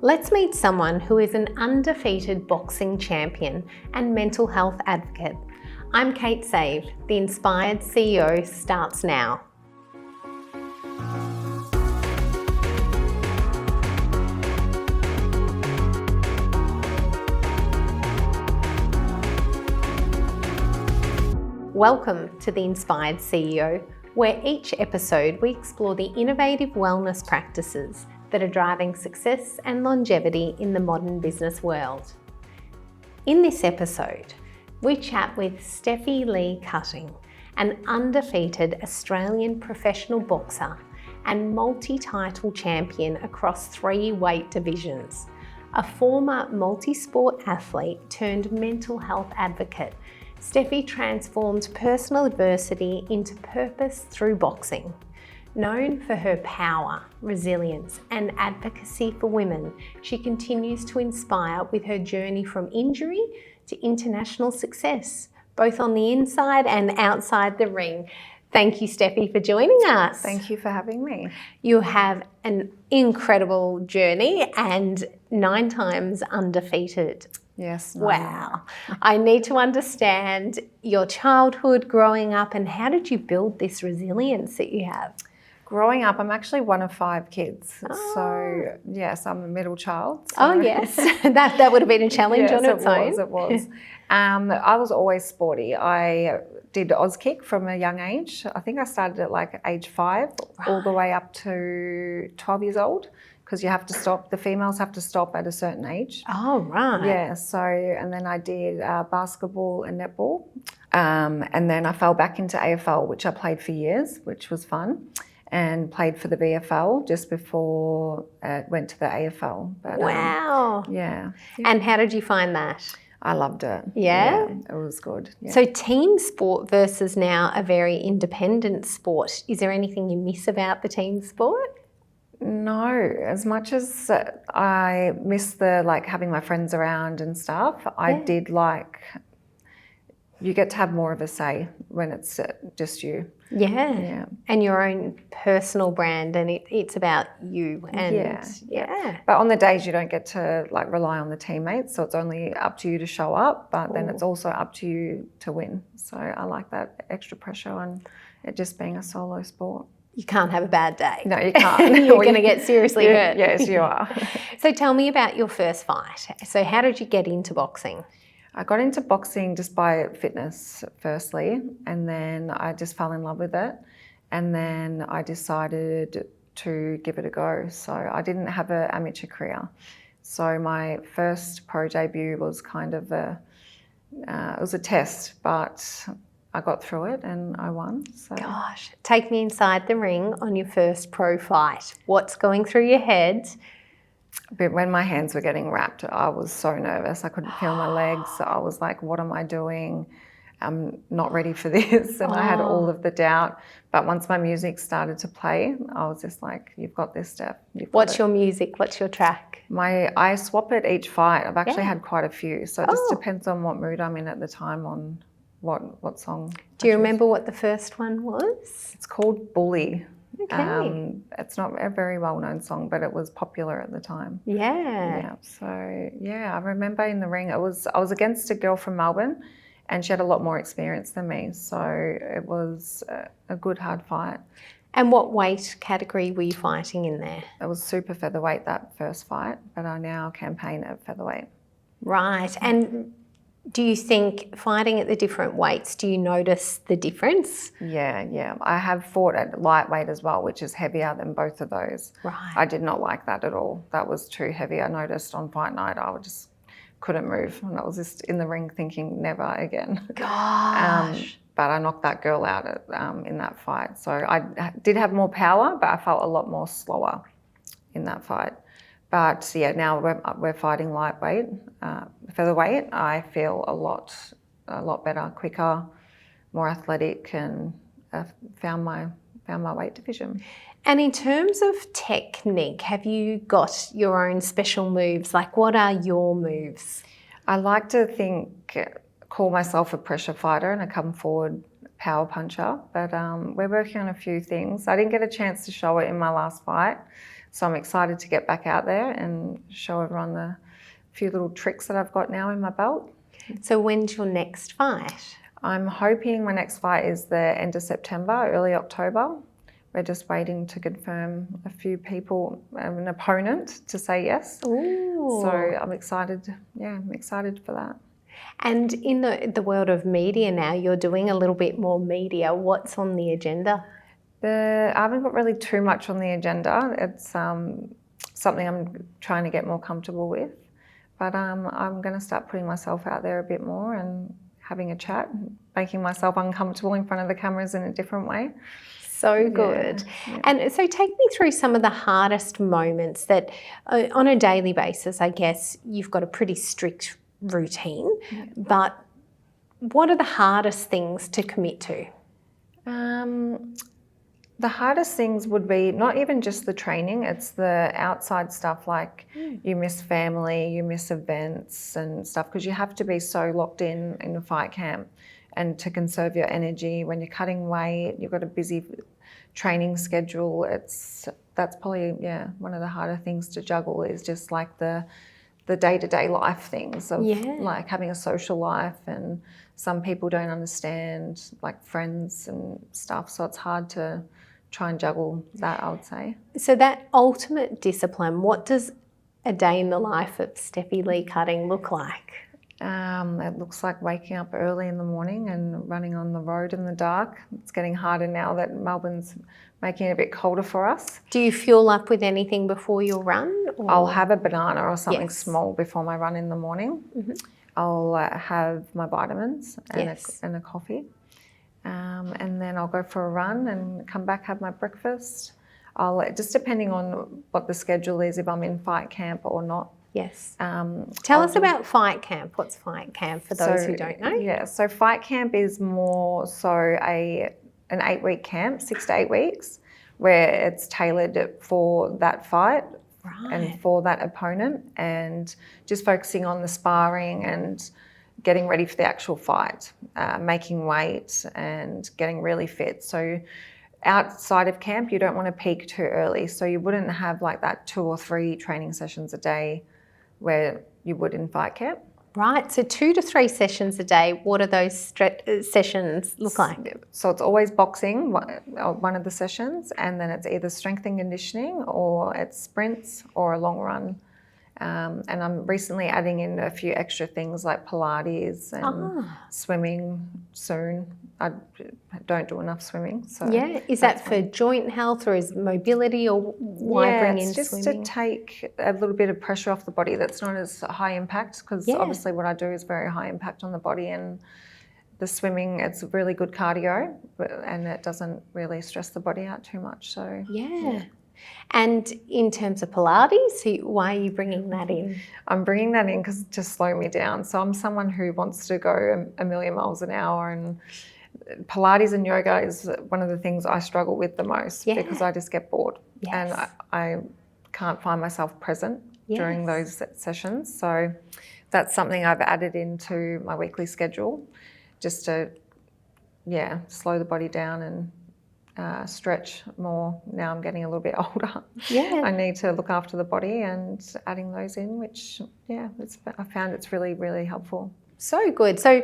Let's meet someone who is an undefeated boxing champion and mental health advocate. I'm Kate Save. The Inspired CEO starts now. Welcome to The Inspired CEO, where each episode we explore the innovative wellness practices that are driving success and longevity in the modern business world. In this episode, we chat with Stephie Lee Cutting, an undefeated Australian professional boxer and multi-title champion across 3 weight divisions, a former multi-sport athlete turned mental health advocate. Stephy transformed personal adversity into purpose through boxing. Known for her power, resilience, and advocacy for women, she continues to inspire with her journey from injury to international success, both on the inside and outside the ring. Thank you, Steffi, for joining us. Thank you for having me. You have an incredible journey and 9 times undefeated. Yes. Wow. I need to understand your childhood growing up and how did you build this resilience that you have? Growing up, I'm actually one of 5 kids. Oh. So, yes, I'm a middle child. So. Oh, yes. that would have been a challenge on its own. It was. I was always sporty. I did Auskick from a young age. I think I started at like age 5 all the way up to 12 years old because you have to stop, the females have to stop at a certain age. Oh, right. Yeah, so, and then I did basketball and netball. And then I fell back into AFL, which I played for years, which was fun. And played for the VFL just before it went to the AFL. But, wow. Yeah. And how did you find that? I loved it. Yeah? It was good. Yeah. So team sport versus now a very independent sport. Is there anything you miss about the team sport? No, as much as I miss the having my friends around and stuff, I did you get to have more of a say when it's just you. Yeah. And your own personal brand and it's about you. And yeah. But on the days you don't get to rely on the teammates, so it's only up to you to show up, but then it's also up to you to win. So I like that extra pressure on it just being a solo sport. You can't have a bad day. No, you can't. You're going to get seriously hurt. Yes, you are. So tell me about your first fight. So how did you get into boxing? I got into boxing just by fitness firstly, and then I just fell in love with it. And then I decided to give it a go. So I didn't have an amateur career. So my first pro debut was kind of it was a test, but I got through it and I won. So. Gosh, take me inside the ring on your first pro fight. What's going through your head? But when my hands were getting wrapped, I was so nervous. I couldn't feel my legs. I was like, what am I doing? I'm not ready for this. And I had all of the doubt. But once my music started to play, I was just like, you've got this, Steph. What's your music? What's your track? I swap it each fight. I've actually had quite a few. So it just depends on what mood I'm in at the time on what song. Do you remember what the first one was? It's called Bully. Okay. It's not a very well-known song, but it was popular at the time. Yeah. So I remember in the ring, I was against a girl from Melbourne, and she had a lot more experience than me. So it was a good hard fight. And what weight category were you fighting in there? It was super featherweight that first fight, but I now campaign at featherweight. Right. And do you think fighting at the different weights, do you notice the difference? Yeah. I have fought at lightweight as well, which is heavier than both of those. Right. I did not like that at all. That was too heavy. I noticed on fight night I just couldn't move. And I was just in the ring thinking never again. Gosh. But I knocked that girl out in that fight. So I did have more power, but I felt a lot more slower in that fight. But now we're fighting lightweight, featherweight. I feel a lot better, quicker, more athletic, and found my weight division. And in terms of technique, have you got your own special moves? What are your moves? I like to call myself a pressure fighter and a come forward power puncher, but we're working on a few things. I didn't get a chance to show it in my last fight. So I'm excited to get back out there and show everyone the few little tricks that I've got now in my belt. So when's your next fight? I'm hoping my next fight is the end of September, early October. We're just waiting to confirm a few people, an opponent to say yes. Ooh. So I'm excited. Yeah, I'm excited for that. And in the world of media now, you're doing a little bit more media. What's on the agenda? I haven't got really too much on the agenda. It's something I'm trying to get more comfortable with. But I'm going to start putting myself out there a bit more and having a chat, making myself uncomfortable in front of the cameras in a different way. So good. Yeah. And so take me through some of the hardest moments that on a daily basis, I guess you've got a pretty strict routine, but what are the hardest things to commit to? The hardest things would be not even just the training, it's the outside stuff like you miss family, you miss events and stuff, because you have to be so locked in a fight camp and to conserve your energy. When you're cutting weight, you've got a busy training schedule. That's probably, one of the harder things to juggle is just like the day-to-day life things of like having a social life, and some people don't understand, like friends and stuff, so it's hard to try and juggle that, I would say. So that ultimate discipline, what does a day in the life of Stephie Lee Cutting look like? It looks like waking up early in the morning and running on the road in the dark. It's getting harder now that Melbourne's making it a bit colder for us. Do you fuel up with anything before your run? Or? I'll have a banana or something small before my run in the morning. Mm-hmm. I'll have my vitamins and a coffee. And then I'll go for a run and come back, have my breakfast. Just depending on what the schedule is, if I'm in fight camp or not. Yes. Tell us about fight camp. What's fight camp for those who don't know? Yeah, so fight camp is more so an 8-week camp, 6 to 8 weeks, where it's tailored for that fight and for that opponent, and just focusing on the sparring and getting ready for the actual fight, making weight and getting really fit. So outside of camp, you don't want to peak too early. So you wouldn't have like that 2 or 3 training sessions a day where you would in fight camp. Right, so 2 to 3 sessions a day. What do those sessions look like? So it's always boxing, one of the sessions, and then it's either strength and conditioning or it's sprints or a long run. And I'm recently adding in a few extra things like Pilates and swimming soon. I don't do enough swimming. So is that for joint health or is mobility, or why bring in it's just swimming? to take a little bit of pressure off the body that's not as high impact, because obviously what I do is very high impact on the body, and the swimming, it's really good cardio, and it doesn't really stress the body out too much. So And in terms of Pilates, why are you bringing that in? I'm bringing that in because to slow me down. So I'm someone who wants to go a million miles an hour, and Pilates and yoga is one of the things I struggle with the most because I just get bored and I can't find myself present during those sessions. So that's something I've added into my weekly schedule, just to slow the body down and stretch more. Now I'm getting a little bit older. I need to look after the body, and adding those in, which I found it's really, really helpful. So good. So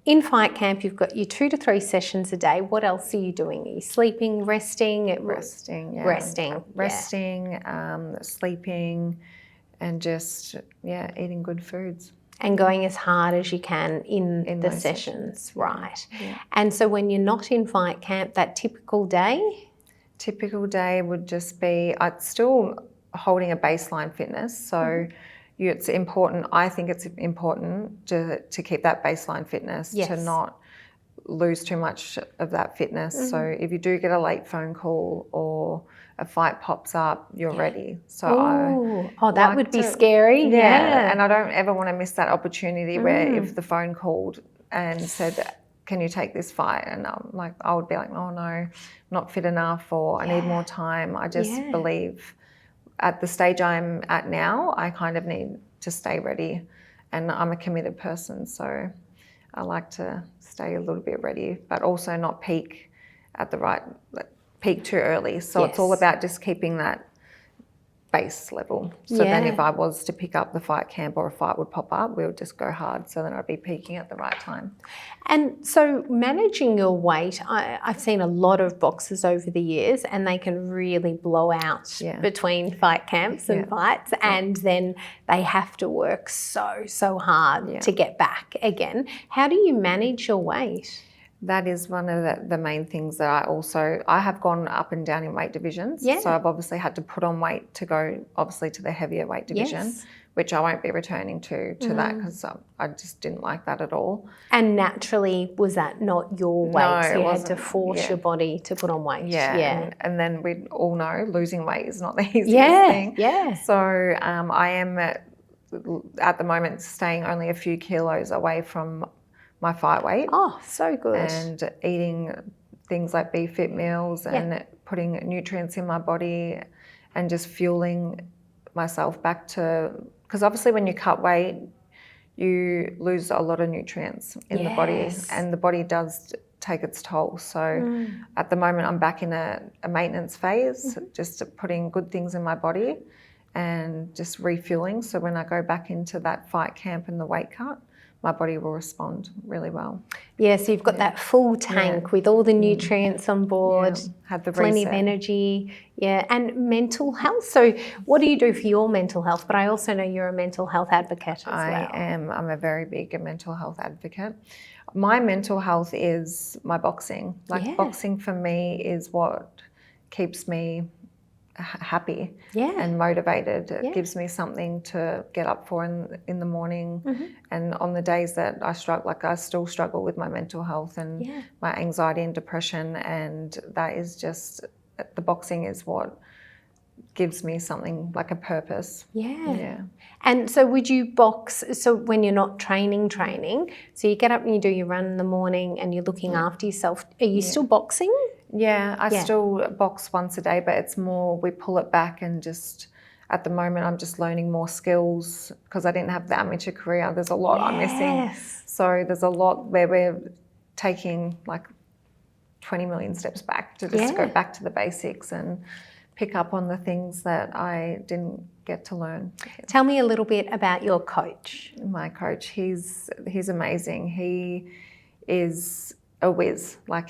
in fight camp, you've got your 2 to 3 sessions a day. What else are you doing? Are you sleeping, resting? Resting, sleeping, and just eating good foods. And going as hard as you can in the sessions, right? Yeah. And so when you're not in fight camp, that typical day? Typical day would just be, I'm still holding a baseline fitness. So it's important, I think it's important to keep that baseline fitness, to not lose too much of that fitness. So if you do get a late phone call or a fight pops up, you're ready. So that would be scary. And I don't ever want to miss that opportunity where if the phone called and said, can you take this fight? And I would be like, oh no, not fit enough, or I need more time. I just believe at the stage I'm at now, I kind of need to stay ready, and I'm a committed person. So I like to stay a little bit ready, but also not peak at the peak too early. So it's all about just keeping that base level. So then if I was to pick up the fight camp or a fight would pop up, we would just go hard. So then I'd be peaking at the right time. And so managing your weight, I've seen a lot of boxers over the years and they can really blow out between fight camps and fights, and then they have to work so hard to get back again. How do you manage your weight? That is one of the main things that I have gone up and down in weight divisions. So I've obviously had to put on weight to go obviously to the heavier weight division, which I won't be returning to that because I just didn't like that at all. And naturally, was that not your weight? No, so you had to force your body to put on weight. And then we all know losing weight is not the easiest thing. So I am at the moment staying only a few kilos away from my fight weight. Oh, so good. And eating things like Be-Fit meals and putting nutrients in my body and just fueling myself back to, because obviously when you cut weight, you lose a lot of nutrients in the body, and the body does take its toll. So at the moment I'm back in a maintenance phase, just putting good things in my body and just refueling. So when I go back into that fight camp and the weight cut, my body will respond really well. Yeah, so you've got that full tank with all the nutrients on board, had the plenty of energy, and mental health. So what do you do for your mental health? But I also know you're a mental health advocate as well. I am. I'm a very big mental health advocate. My mental health is my boxing. Boxing for me is what keeps me happy and motivated. It gives me something to get up for in the morning. And on the days that I struggle, like I still struggle with my mental health and my anxiety and depression, and that is just, the boxing is what gives me something like a purpose. And so would you box, so when you're not training, so you get up and you do your run in the morning and you're looking after yourself, are you still boxing? I still box once a day, but it's more, we pull it back and just, at the moment I'm just learning more skills because I didn't have the amateur career. There's a lot I'm missing. So there's a lot where we're taking like 20 million steps back to just go back to the basics and pick up on the things that I didn't get to learn. Tell me a little bit about your coach. My coach, he's amazing. He is a whiz. Like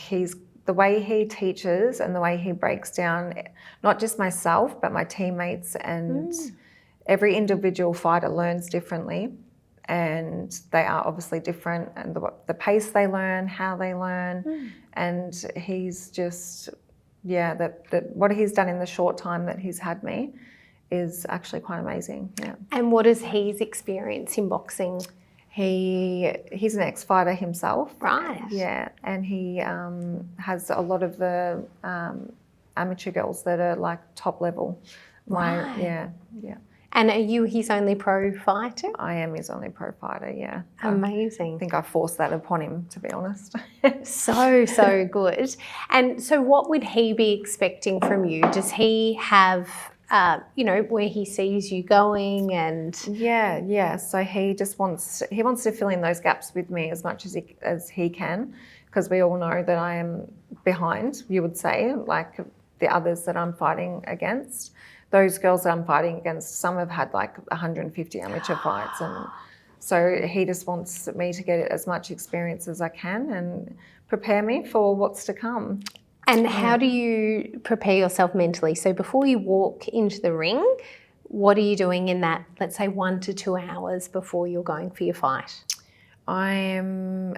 the way he teaches and the way he breaks down, not just myself, but my teammates, and every individual fighter learns differently, and they are obviously different, and the pace they learn, how they learn, and he's just, that what he's done in the short time that he's had me is actually quite amazing. And what is his experience in boxing? He's an ex-fighter himself. Right. And he has a lot of the amateur girls that are like top level. And are you his only pro fighter? I am his only pro fighter, Amazing. I think I forced that upon him, to be honest. So good. And so what would he be expecting from you? Does he have where he sees you going? And so he just wants to fill in those gaps with me as much as he can, because we all know that I am behind, you would say, like the others that I'm fighting against. Those girls that I'm fighting against, some have had like 150 amateur fights, and so he just wants me to get as much experience as I can and prepare me for what's to come. And how do you prepare yourself mentally? So before you walk into the ring, what are you doing in that, let's say, 1 to 2 hours before you're going for your fight? So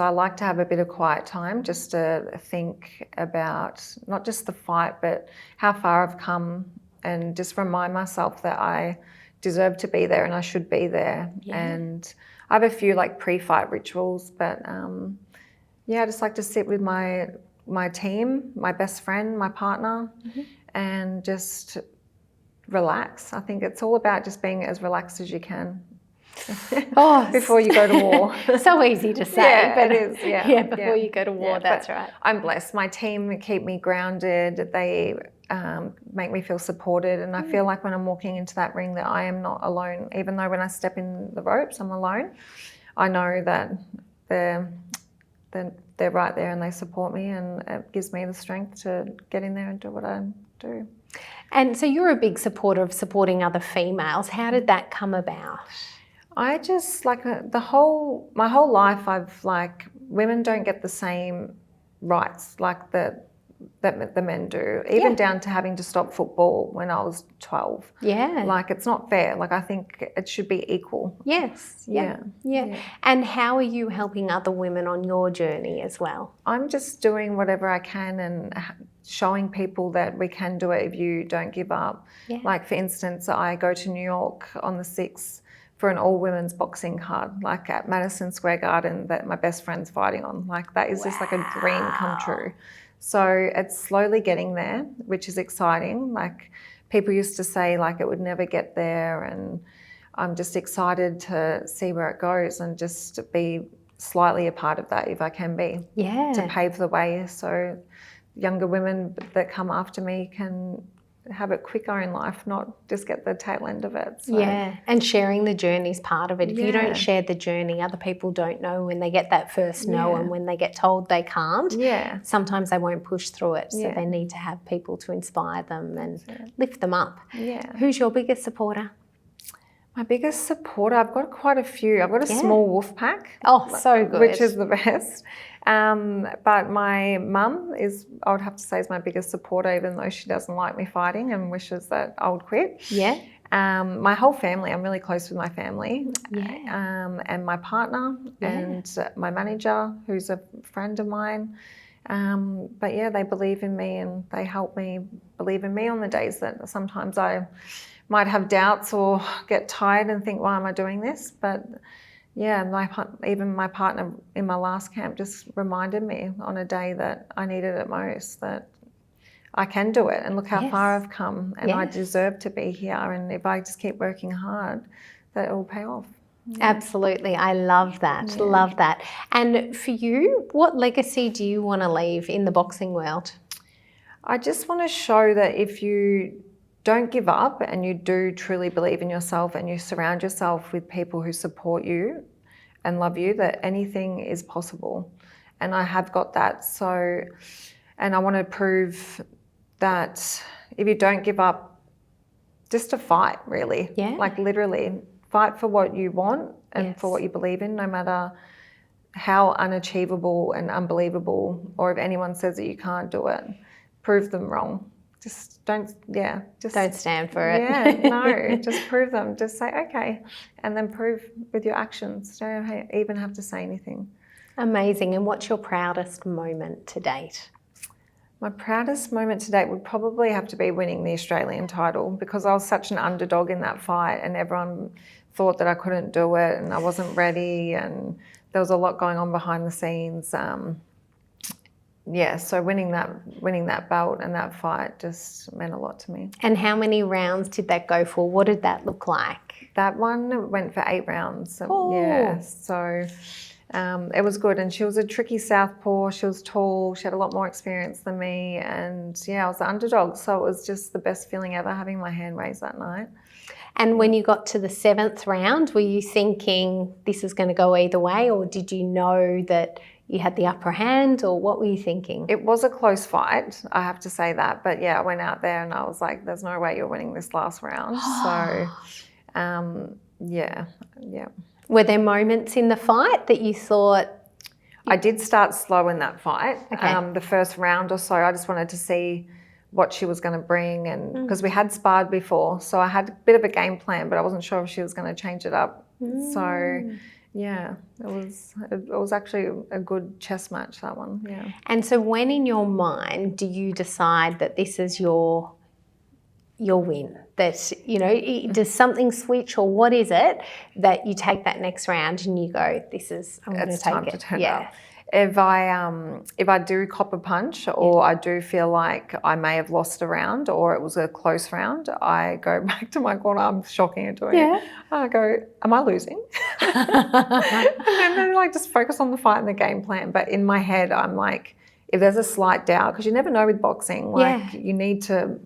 I like to have a bit of quiet time just to think about not just the fight, but how far I've come, and just remind myself that I deserve to be there and I should be there. And I have a few like pre-fight rituals, but I just like to sit with my team, my best friend, my partner, and just relax. I think it's all about just being as relaxed as you can before you go to war. So easy to say, but it is. Before you go to war, that's right. I'm blessed. My team keep me grounded. They make me feel supported, and I feel like when I'm walking into that ring that I am not alone. Even though when I step in the ropes, I'm alone, I know that they're right there and they support me, and it gives me the strength to get in there and do what I do. And so you're a big supporter of supporting other females. How did that come about? I just like my whole life I've like women don't get the same rights like that the men do, even down to having to stop football when I was 12. Yeah. Like it's not fair. Like I think it should be equal. Yes. Yeah. And how are you helping other women on your journey as well? I'm just doing whatever I can and showing people that we can do it if you don't give up. Yeah. Like for instance, I go to New York on the 6th for an all-women's boxing card, like at Madison Square Garden that my best friend's fighting on. Like that is just like a dream come true. So it's slowly getting there, which is exciting. Like people used to say like it would never get there, and I'm just excited to see where it goes and just be slightly a part of that if I can be. Yeah. To pave the way so younger women that come after me can have it quicker in life, not just get the tail end of it. So. Yeah, and sharing the journey is part of it. If you Yeah. don't share the journey, other people don't know when they get that first no, and when they get told they can't, sometimes they won't push through it. So they need to have people to inspire them and lift them up. Yeah. Who's your biggest supporter? My biggest supporter, I've got quite a few. I've got a small wolf pack. Oh, so good. Which is the best. But my mum is, I would have to say, is my biggest supporter, even though she doesn't like me fighting and wishes that I would quit. Yeah. My whole family, I'm really close with my family. Yeah. And my partner and my manager, who's a friend of mine. But yeah, they believe in me and they help me believe in me on the days that sometimes I might have doubts or get tired and think, why am I doing this? But yeah, even my partner in my last camp just reminded me on a day that I needed it most that I can do it and look how far I've come and I deserve to be here, and if I just keep working hard, that it will pay off. Absolutely. I love that. Love that. And for you, what legacy do you want to leave in the boxing world? I just want to show that if you don't give up and you do truly believe in yourself and you surround yourself with people who support you and love you, that anything is possible. And I have got that. So, and I want to prove that if you don't give up, just to fight, really. Yeah. Like literally fight for what you want and for what you believe in, no matter how unachievable and unbelievable, or if anyone says that you can't do it, prove them wrong. Just don't stand for it. Yeah, no, just prove them. Just say, okay, and then prove with your actions. Don't even have to say anything. Amazing. And what's your proudest moment to date? My proudest moment to date would probably have to be winning the Australian title, because I was such an underdog in that fight and everyone thought that I couldn't do it and I wasn't ready, and there was a lot going on behind the scenes. So winning that belt and that fight just meant a lot to me. And how many rounds did that go for? What did that look like? That one went for 8 rounds. Oh. Yeah, so it was good. And she was a tricky southpaw. She was tall. She had a lot more experience than me. And yeah, I was the underdog. So it was just the best feeling ever, having my hand raised that night. And when you got to the 7th round, were you thinking this is going to go either way, or did you know that you had the upper hand, or what were you thinking? It was a close fight, I have to say that. But yeah, I went out there and I was like, there's no way you're winning this last round. So yeah. Were there moments in the fight that you thought? I did start slow in that fight. Okay. The first round or so, I just wanted to see what she was going to bring, and because we had sparred before, so I had a bit of a game plan, but I wasn't sure if she was going to change it up. So yeah, it was actually a good chess match, that one. Yeah. And so when in your mind do you decide that this is your win? That, you know, does something switch, or what is it that you take that next round and you go, this is, I'm going to take time it. to turn it up. If I do cop a punch, or I do feel like I may have lost a round, or it was a close round, I go back to my corner. I'm shocking at doing it. I go, am I losing? and then like just focus on the fight and the game plan. But in my head, I'm like, if there's a slight doubt, because you never know with boxing, like you need to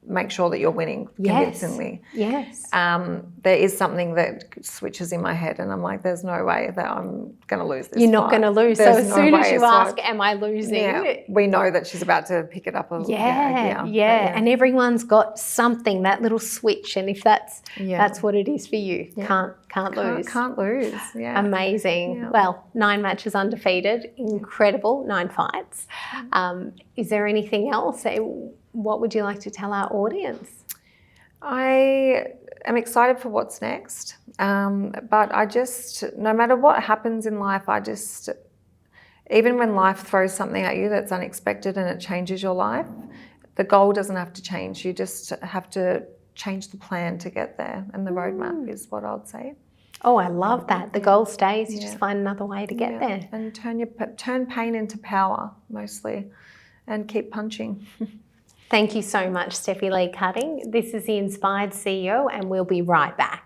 make sure that you're winning convincingly. Yes. There is something that switches in my head and I'm like, there's no way that I'm going to lose this You're not going to lose. There's so as no soon as way. you ask, am I losing? Yeah, we know that she's about to pick it up. And everyone's got something, that little switch, and if that's what it is for you, can't lose. Can't lose. Yeah. Amazing. Yeah. Well, 9 matches undefeated, incredible, 9 fights. Is there anything else? What would you like to tell our audience? I am excited for what's next, but no matter what happens in life, even when life throws something at you that's unexpected and it changes your life, the goal doesn't have to change. You just have to change the plan to get there, and the roadmap is what I'd say. Oh, I love that. The goal stays, you just find another way to get there. And turn pain into power, mostly, and keep punching. Thank you so much, Stephie Lee Cutting. This is the Inspired CEO, and we'll be right back.